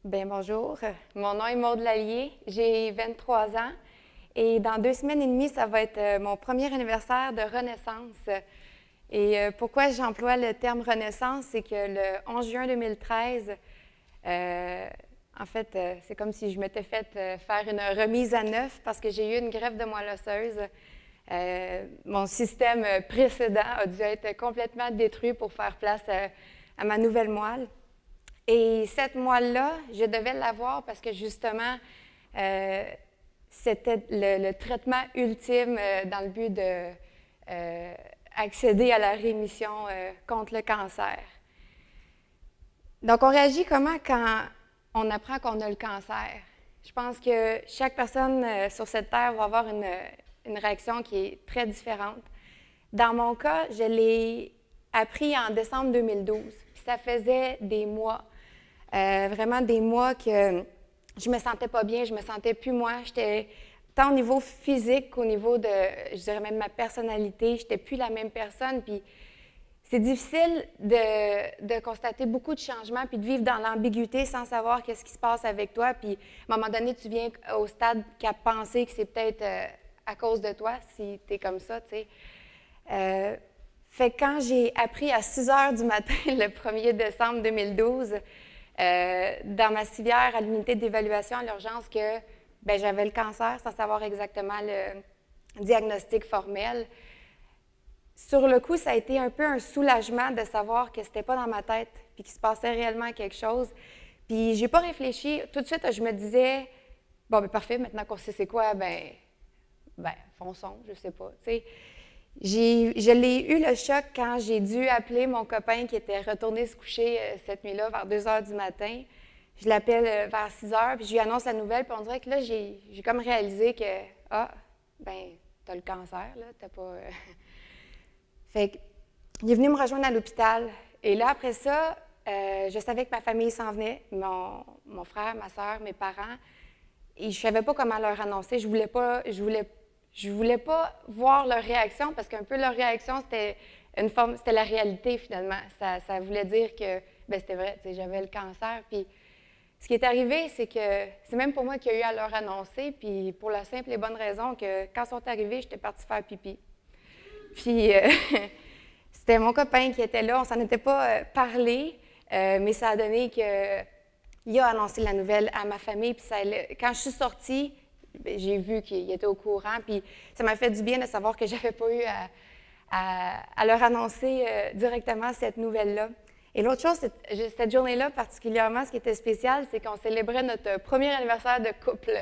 Bien, bonjour. Mon nom est Maude Lallier, j'ai 23 ans et dans 2 semaines et demie, ça va être mon premier anniversaire de Renaissance. Et pourquoi j'emploie le terme Renaissance, c'est que le 11 juin 2013, c'est comme si je m'étais fait faire une remise à neuf parce que j'ai eu une greffe de moelle osseuse. Mon système précédent a dû être complètement détruit pour faire place à ma nouvelle moelle. Et cette moelle-là, je devais l'avoir parce que justement, c'était le traitement ultime dans le but d'accéder à la rémission contre le cancer. Donc, on réagit comment quand on apprend qu'on a le cancer? Je pense que chaque personne sur cette terre va avoir une réaction qui est très différente. Dans mon cas, je l'ai appris en décembre 2012. Puis ça faisait des mois. Vraiment des mois que je me sentais pas bien, je me sentais plus moi. J'étais tant au niveau physique qu'au niveau de, je dirais même ma personnalité, j'étais plus la même personne. Puis c'est difficile de constater beaucoup de changements puis de vivre dans l'ambiguïté sans savoir qu'est-ce qui se passe avec toi. Puis à un moment donné, tu viens au stade qu'à penser que c'est peut-être à cause de toi si tu es comme ça, tu sais. Fait que quand j'ai appris à 6 heures du matin le 1er décembre 2012, dans ma civière à l'unité d'évaluation à l'urgence que j'avais le cancer sans savoir exactement le diagnostic formel. Sur le coup, ça a été un peu un soulagement de savoir que c'était pas dans ma tête puis qu'il se passait réellement quelque chose. Puis j'ai pas réfléchi. Tout de suite, je me disais, bon, parfait, maintenant qu'on sait c'est quoi, fonçons, je sais pas, tu sais. Je l'ai eu le choc quand j'ai dû appeler mon copain qui était retourné se coucher cette nuit-là vers 2 heures du matin. Je l'appelle vers 6 heures, puis je lui annonce la nouvelle, puis on dirait que là, j'ai comme réalisé que, t'as le cancer, là, t'as pas... Fait qu'il est venu me rejoindre à l'hôpital. Et là, après ça, je savais que ma famille s'en venait, mon frère, ma soeur, mes parents, et je savais pas comment leur annoncer. Je voulais pas voir leur réaction parce qu'un peu leur réaction, c'était la réalité finalement. Ça voulait dire que c'était vrai, j'avais le cancer. Puis ce qui est arrivé, c'est que c'est même pour moi qu'il y a eu à leur annoncer, puis pour la simple et bonne raison que quand ils sont arrivés, j'étais partie faire pipi. Puis c'était mon copain qui était là, on s'en était pas parlé, mais ça a donné qu'il a annoncé la nouvelle à ma famille. Puis quand je suis sortie, j'ai vu qu'il était au courant, puis ça m'a fait du bien de savoir que je n'avais pas eu à leur annoncer directement cette nouvelle-là. Et l'autre chose, cette journée-là particulièrement, ce qui était spécial, c'est qu'on célébrait notre premier anniversaire de couple.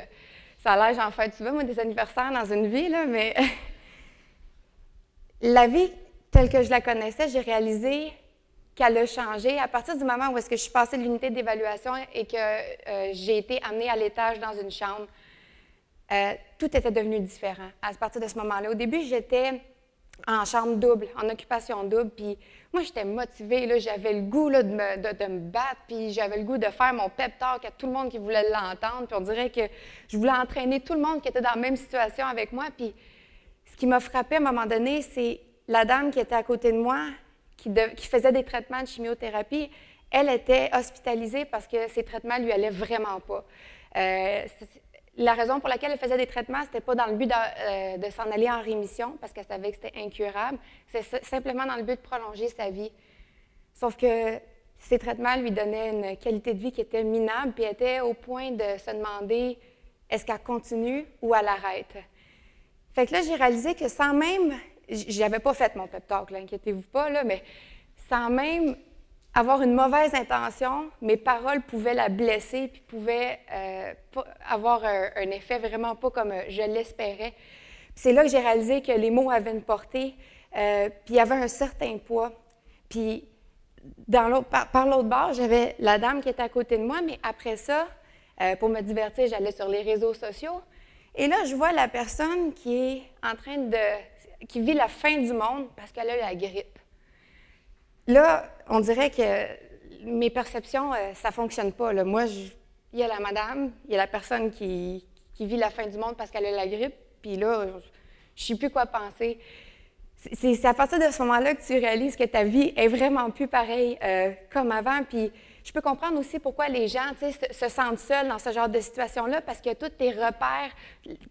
Ça a l'air, j'en fais souvent, moi, des anniversaires dans une vie, là, mais la vie telle que je la connaissais, j'ai réalisé qu'elle a changé à partir du moment où est-ce que je suis passée de l'unité d'évaluation et que j'ai été amenée à l'étage dans une chambre. Tout était devenu différent à partir de ce moment-là. Au début, j'étais en chambre double, en occupation double, puis moi, j'étais motivée, là, j'avais le goût là, de me battre, puis j'avais le goût de faire mon pep talk à tout le monde qui voulait l'entendre, puis on dirait que je voulais entraîner tout le monde qui était dans la même situation avec moi, puis ce qui m'a frappée à un moment donné, c'est la dame qui était à côté de moi, qui faisait des traitements de chimiothérapie, elle était hospitalisée parce que ses traitements lui allaient vraiment pas. La raison pour laquelle elle faisait des traitements, c'était pas dans le but de s'en aller en rémission, parce qu'elle savait que c'était incurable, c'est simplement dans le but de prolonger sa vie. Sauf que ces traitements lui donnaient une qualité de vie qui était minable, puis elle était au point de se demander est-ce qu'elle continue ou elle arrête. Fait que là, j'ai réalisé que sans même, j'avais pas fait mon pep talk, là, inquiétez-vous pas, là, mais sans même avoir une mauvaise intention, mes paroles pouvaient la blesser puis pouvaient avoir un effet vraiment pas comme je l'espérais. C'est là que j'ai réalisé que les mots avaient une portée, puis il y avait un certain poids. Puis par l'autre bord, j'avais la dame qui était à côté de moi, mais après ça, pour me divertir, j'allais sur les réseaux sociaux. Et là, je vois la personne qui est en train qui vit la fin du monde parce qu'elle a la grippe. Là, on dirait que mes perceptions, ça ne fonctionne pas. Là. Moi, il y a la madame, il y a la personne qui vit la fin du monde parce qu'elle a la grippe, puis là, je ne sais plus quoi penser. C'est à partir de ce moment-là que tu réalises que ta vie est vraiment plus pareille comme avant, puis je peux comprendre aussi pourquoi les gens se sentent seuls dans ce genre de situation-là, parce que tous tes repères,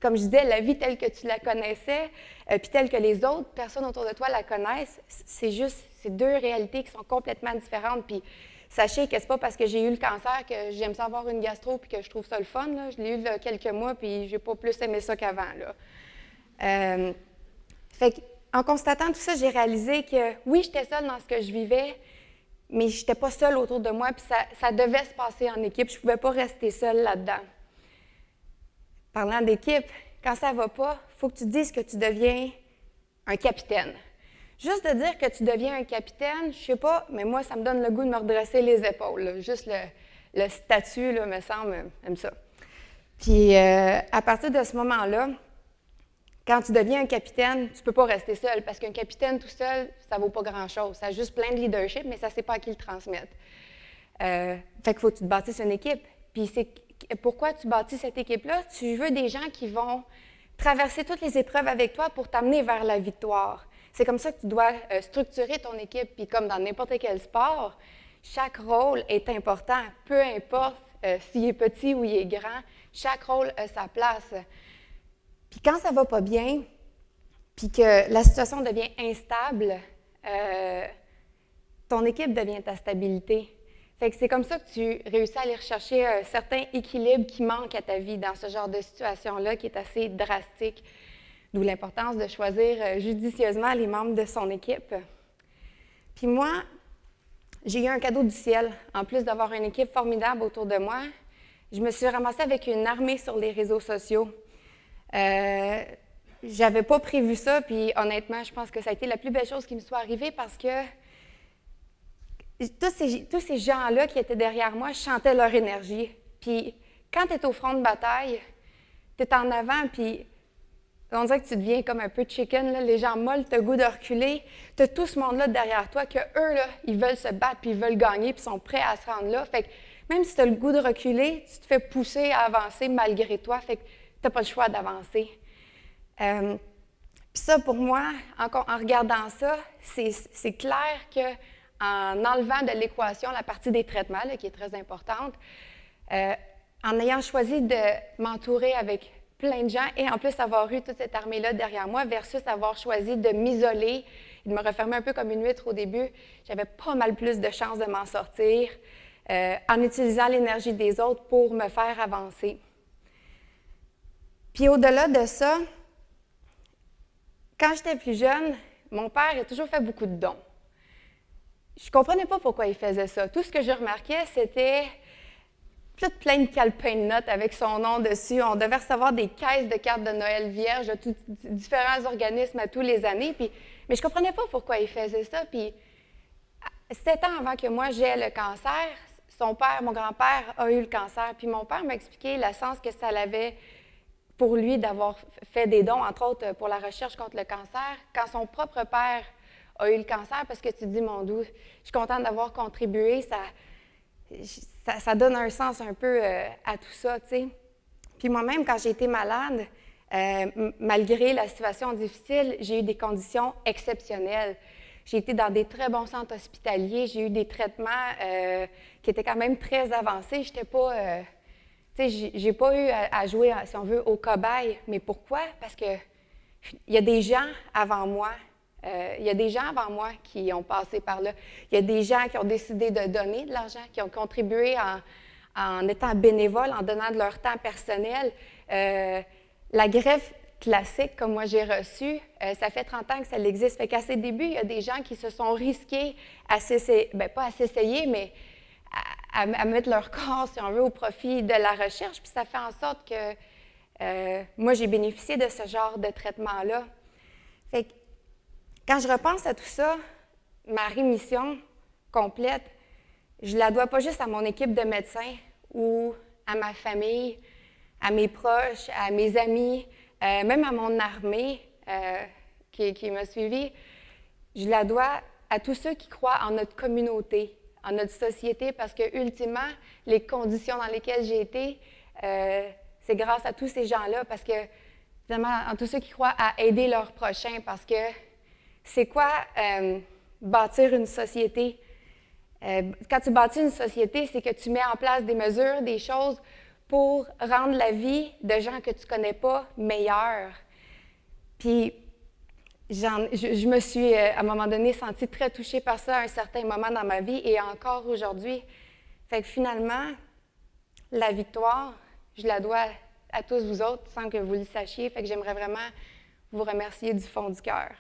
comme je disais, la vie telle que tu la connaissais, puis telle que les autres personnes autour de toi la connaissent, c'est deux réalités qui sont complètement différentes. Puis sachez que c'est pas parce que j'ai eu le cancer que j'aime ça avoir une gastro puis que je trouve ça le fun. Là. Je l'ai eu il y a quelques mois, puis j'ai pas plus aimé ça qu'avant. Fait qu'en constatant tout ça, j'ai réalisé que oui, j'étais seule dans ce que je vivais, mais je n'étais pas seule autour de moi, puis ça devait se passer en équipe. Je ne pouvais pas rester seule là-dedans. Parlant d'équipe, quand ça ne va pas, il faut que tu dises que tu deviens un capitaine. Juste de dire que tu deviens un capitaine, je ne sais pas, mais moi, ça me donne le goût de me redresser les épaules. Là. Juste le statut, là, me semble, j'aime ça. Puis, à partir de ce moment-là, quand tu deviens un capitaine, tu ne peux pas rester seul, parce qu'un capitaine tout seul, ça ne vaut pas grand-chose. Ça a juste plein de leadership, mais ça ne sait pas à qui le transmettre. Fait qu'il faut que tu te bâtisses une équipe. Puis pourquoi tu bâtis cette équipe-là? Tu veux des gens qui vont traverser toutes les épreuves avec toi pour t'amener vers la victoire. C'est comme ça que tu dois structurer ton équipe. Puis comme dans n'importe quel sport, chaque rôle est important, peu importe s'il est petit ou il est grand, chaque rôle a sa place. Puis quand ça ne va pas bien, puis que la situation devient instable, ton équipe devient ta stabilité. Fait que c'est comme ça que tu réussis à aller rechercher un certain équilibre qui manque à ta vie dans ce genre de situation-là qui est assez drastique. D'où l'importance de choisir judicieusement les membres de son équipe. Puis moi, j'ai eu un cadeau du ciel. En plus d'avoir une équipe formidable autour de moi, je me suis ramassée avec une armée sur les réseaux sociaux. J'avais pas prévu ça, puis honnêtement, je pense que ça a été la plus belle chose qui me soit arrivée parce que tous ces gens-là qui étaient derrière moi, je sentais leur énergie. Puis quand tu es au front de bataille, tu es en avant, puis on dirait que tu deviens comme un peu chicken, là. Les gens molles, tu as le goût de reculer. Tu as tout ce monde-là derrière toi que eux, là, ils veulent se battre, puis ils veulent gagner, puis ils sont prêts à se rendre là. Fait que même si tu as le goût de reculer, tu te fais pousser à avancer malgré toi. Fait que tu n'as pas le choix d'avancer. Puis ça, pour moi, en regardant ça, c'est clair qu'en enlevant de l'équation la partie des traitements, là, qui est très importante, en ayant choisi de m'entourer avec plein de gens et en plus avoir eu toute cette armée-là derrière moi versus avoir choisi de m'isoler et de me refermer un peu comme une huître au début, j'avais pas mal plus de chances de m'en sortir en utilisant l'énergie des autres pour me faire avancer. Puis au-delà de ça, quand j'étais plus jeune, mon père a toujours fait beaucoup de dons. Je ne comprenais pas pourquoi il faisait ça. Tout ce que je remarquais, c'était plein de calepins de notes avec son nom dessus. On devait recevoir des caisses de cartes de Noël vierges de différents organismes à tous les années. Mais je ne comprenais pas pourquoi il faisait ça. Puis 7 ans avant que moi j'aie le cancer, mon grand-père a eu le cancer. Puis mon père m'a expliqué le sens que ça avait pour lui d'avoir fait des dons, entre autres pour la recherche contre le cancer, quand son propre père a eu le cancer, parce que tu te dis, mon Dieu, je suis contente d'avoir contribué, ça donne un sens un peu à tout ça, tu sais. Puis moi-même, quand j'ai été malade, malgré la situation difficile, j'ai eu des conditions exceptionnelles. J'ai été dans des très bons centres hospitaliers, j'ai eu des traitements qui étaient quand même très avancés. J'étais pas... tu sais, j'ai pas eu à jouer, si on veut, au cobaye. Mais pourquoi? Parce qu'il y a des gens avant moi. Il y a des gens avant moi qui ont passé par là. Il y a des gens qui ont décidé de donner de l'argent, qui ont contribué en étant bénévoles, en donnant de leur temps personnel. La greffe classique, comme moi j'ai reçu, ça fait 30 ans que ça existe. Fait qu'à ses débuts, il y a des gens qui se sont risqués à s'essayer, pas à s'essayer, mais à mettre leur corps, si on veut, au profit de la recherche. Puis ça fait en sorte que moi, j'ai bénéficié de ce genre de traitement-là. Fait que quand je repense à tout ça, ma rémission complète, je la dois pas juste à mon équipe de médecins ou à ma famille, à mes proches, à mes amis, même à mon armée qui m'a suivie. Je la dois à tous ceux qui croient en notre communauté, en notre société, parce que ultimement, les conditions dans lesquelles j'ai été, c'est grâce à tous ces gens-là, parce que, finalement, en tous ceux qui croient à aider leurs prochains, parce que c'est quoi bâtir une société? Quand tu bâtis une société, c'est que tu mets en place des mesures, des choses pour rendre la vie de gens que tu ne connais pas meilleure. Puis, je me suis, à un moment donné, sentie très touchée par ça à un certain moment dans ma vie et encore aujourd'hui. Fait que finalement, la victoire, je la dois à tous vous autres sans que vous le sachiez. Fait que j'aimerais vraiment vous remercier du fond du cœur.